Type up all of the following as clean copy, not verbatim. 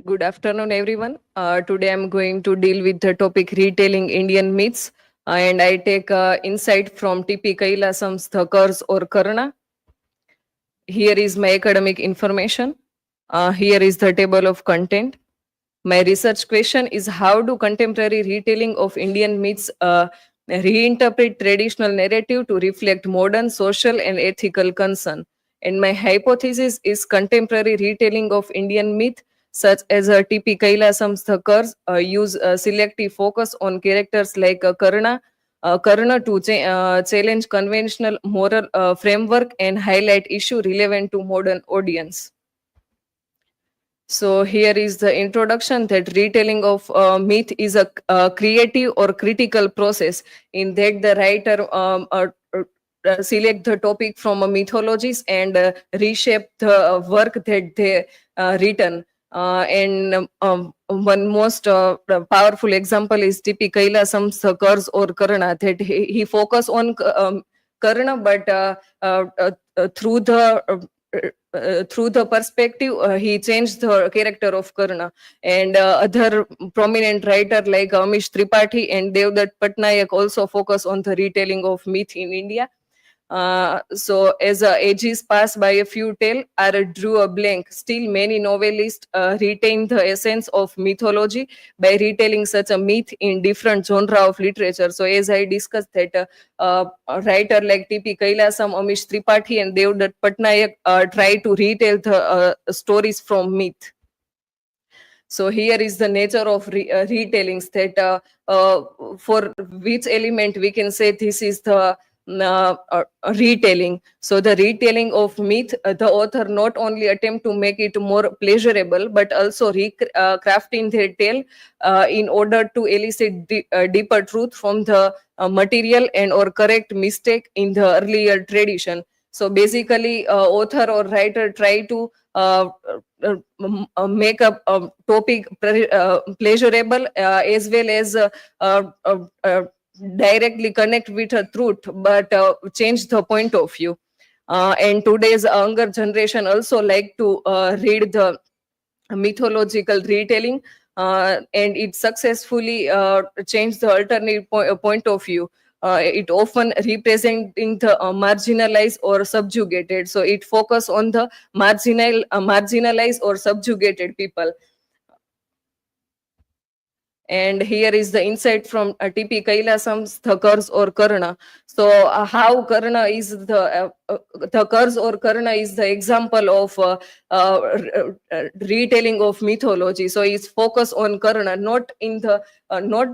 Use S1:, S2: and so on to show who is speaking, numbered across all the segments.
S1: Good afternoon, everyone. Today I'm going to deal with the topic retelling Indian myths, and I take insight from TP Kailasam's The Curse or Karna. Here is my academic information. Here is the table of content. My research question is how do contemporary retelling of Indian myths reinterpret traditional narrative to reflect modern social and ethical concern? And my hypothesis is contemporary retelling of Indian myth, such as T.P. Kailasam's The Curse, use selective focus on characters like Karna to challenge conventional moral framework and highlight issue relevant to modern audience. So here is the introduction that retelling of myth is a creative or critical process in that the writer select the topic from a mythologies and reshape the work that they written. And one most powerful example is T.P. Kailasam's Curse or Karna, that he focus on Karna, but through the perspective, he changed the character of Karna. And other prominent writer like Amish Tripathi and Devdutt Pattanaik also focus on the retelling of myth in India. So as ages pass by, a few tale are drew a blank. Still, many novelists retain the essence of mythology by retelling such a myth in different genre of literature. So as I discussed that a writer like T.P. Kailasam, Amish Tripathi and Devdutt Pattanaik try to retell the stories from myth. So here is the nature of retellings, that for which element we can say this is the retelling. So the retelling of myth, the author not only attempt to make it more pleasurable, but also crafting their tale in order to elicit deeper truth from the material and or correct mistake in the earlier tradition. So basically, author or writer try to make a topic pleasurable, as well as directly connect with a truth, but change the point of view. And today's younger generation also like to read the mythological retelling, and it successfully changed the alternate point of view. It often representing the marginalized or subjugated. So it focus on the marginalized or subjugated people. And here is the insight from T.P. Kailasam's The Curse or Karna. So how Karna is the Curse or Karna is the example of retelling of mythology. So it's focus on Karna, not in the not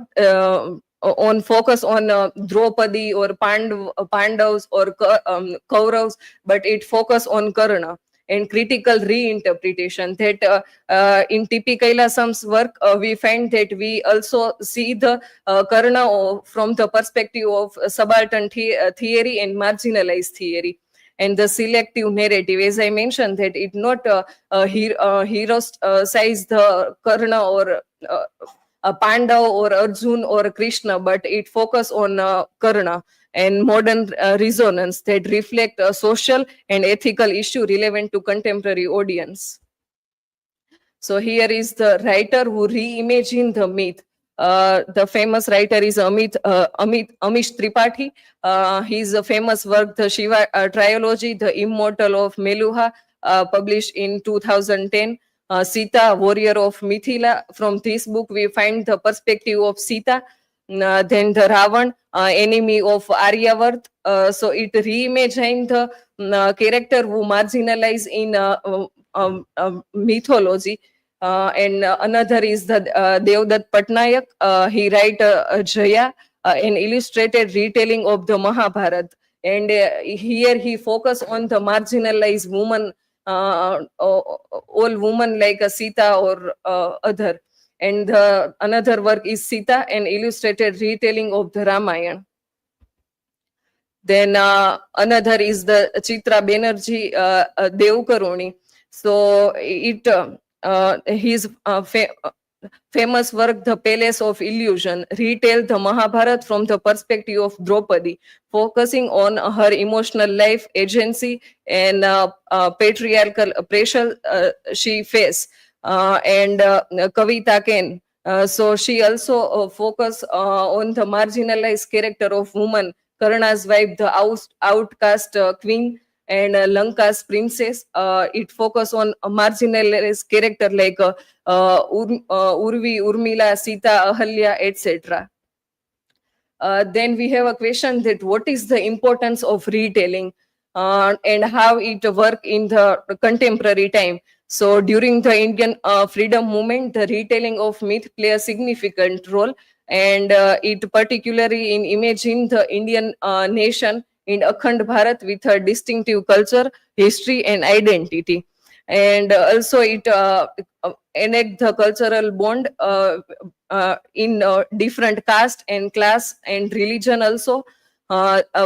S1: on focus on Draupadi or Pandavas or Kauravas, but it focus on Karna and critical reinterpretation. That in T.P. Kailasam's work, we find that we also see the Karna from the perspective of subaltern theory and marginalized theory, and the selective narrative. As I mentioned, that it not heroes size the Karna or a Pandav or Arjun or Krishna, but it focus on Karna and modern resonance that reflect a social and ethical issue relevant to contemporary audience. So here is the writer who reimagined the myth. The famous writer is Amish Tripathi. His famous work, the Shiva trilogy, The Immortal of Meluha, published in 2010. Sita, warrior of Mithila. From this book, we find the perspective of Sita. Then the Ravan, enemy of Aryavart. So it reimagined the character who marginalized in mythology. And another is the Devdutt Pattanaik. He write Jaya, an illustrated retelling of the Mahabharata. And here he focus on the marginalized woman, all women like Sita or other. And another work is Sita, an illustrated retelling of the Ramayana. Then another is the Chitra Banerjee Devkaruni. So his famous work, The Palace of Illusion, retell the Mahabharata from the perspective of Draupadi, focusing on her emotional life, agency, and patriarchal pressure she faced. and Kavita Ken. So she also focus on the marginalized character of woman, Karna's wife, the outcast queen, and Lanka's princess. It focus on a marginalized character like Urvi, Urmila, Sita, Ahalya, etc. Then we have a question that what is the importance of retelling and how it work in the contemporary time. So during the Indian freedom movement, the retelling of myth play a significant role, and it particularly in imaging the Indian nation in Akhand Bharat with a distinctive culture, history, and identity. And also it enact the cultural bond in different caste and class and religion also.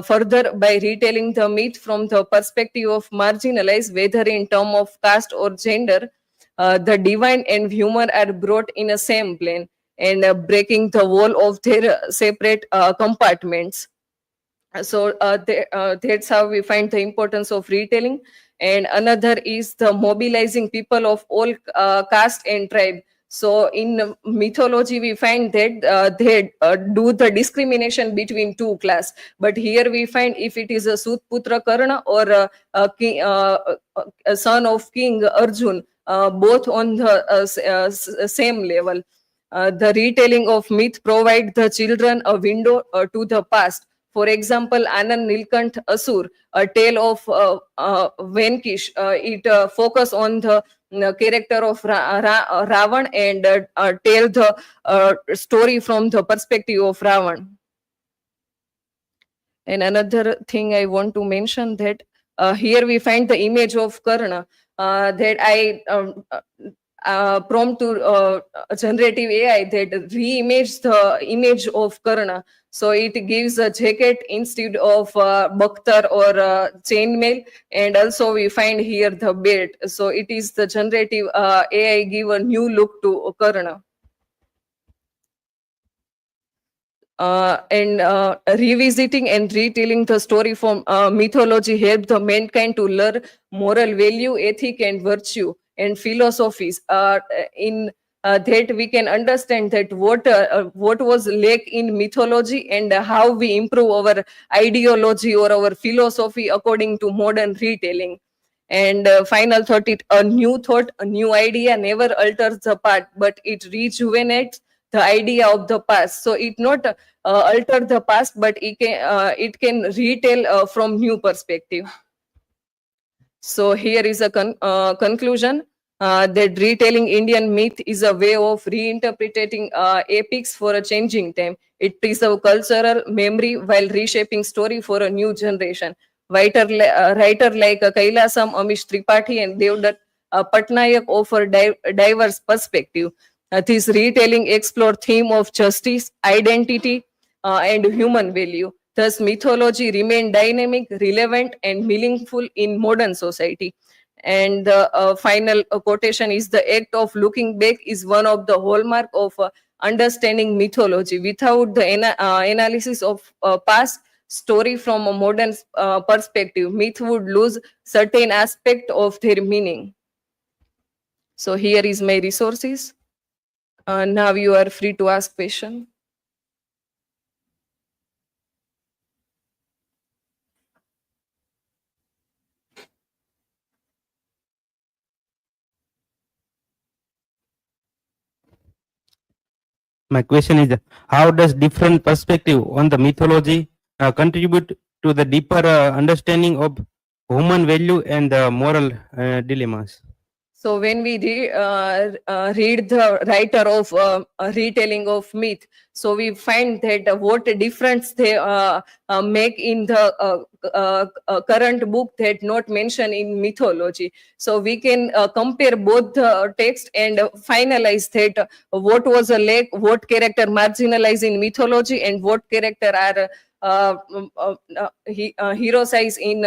S1: Further, by retelling the myth from the perspective of marginalized, whether in term of caste or gender, the divine and human are brought in a same plane, and breaking the wall of their separate compartments. That's how we find the importance of retelling. And another is the mobilizing people of all caste and tribe. So in mythology we find that they do the discrimination between two class, but here we find if it is a Sutputra Karna or a son of King Arjun, both on the same level. The retelling of myth provide the children a window to the past. For example, Anand Nilkant Asur, a tale of Venkish, it focus on the character of Ravan, and tell the story from the perspective of Ravan. And another thing I want to mention that here we find the image of Karna that I prompt to generative AI that re-image the image of Karna. So it gives a jacket instead of bakhtar or chainmail, and also we find here the belt. So it is the generative AI give a new look to Karna. And revisiting and retelling the story from mythology help the mankind to learn moral value, ethic, and virtue and philosophies. In that we can understand that what was lack in mythology and how we improve our ideology or our philosophy according to modern retelling. And final thought, a new idea never alters the past, but it rejuvenates the idea of the past. So it not alter the past, but it can retell from new perspective. So here is a conclusion that retelling Indian myth is a way of reinterpreting epics for a changing time. It preserves cultural memory while reshaping story for a new generation. Writer like Kailasam, Amish, Tripathi, and Devdutt, Pattanaik offer diverse perspective. This retelling explore theme of justice, identity, and human value. Thus, mythology remain dynamic, relevant, and meaningful in modern society. And the final quotation is the act of looking back is one of the hallmark of understanding mythology. Without the analysis of past story from a modern perspective, myth would lose certain aspect of their meaning. So here is my resources. Now you are free to ask question.
S2: My question is, how does different perspective on the mythology contribute to the deeper understanding of human value and moral dilemmas?
S1: So when we read the writer of a retelling of myth, so we find that what difference they make in the current book that not mentioned in mythology. So we can compare both the text and finalize that what was a lack, what character marginalized in mythology, and what character are heroicized in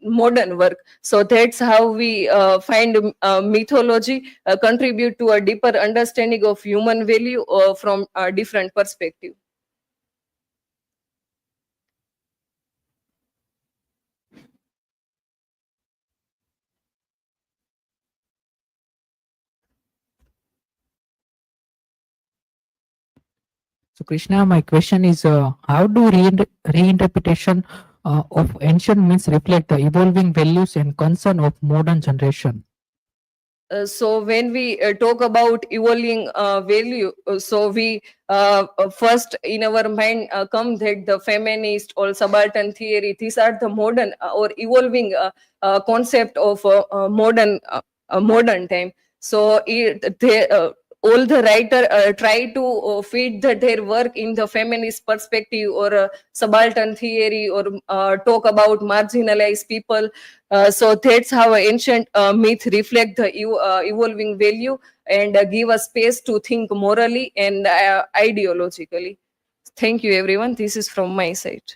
S1: modern work. So that's how we find mythology contribute to a deeper understanding of human value from a different perspective.
S3: So, Krishna, my question is how do reinterpretation of ancient myths reflect the evolving values and concern of modern generation?
S1: So when we talk about evolving value, so we first in our mind come that the feminist or subaltern theory, these are the modern or evolving concept of modern time. So all the writer try to feed their work in the feminist perspective or subaltern theory, or talk about marginalized people. So that's how ancient myth reflect the evolving value and give us space to think morally and ideologically. Thank you, everyone. This is from my side.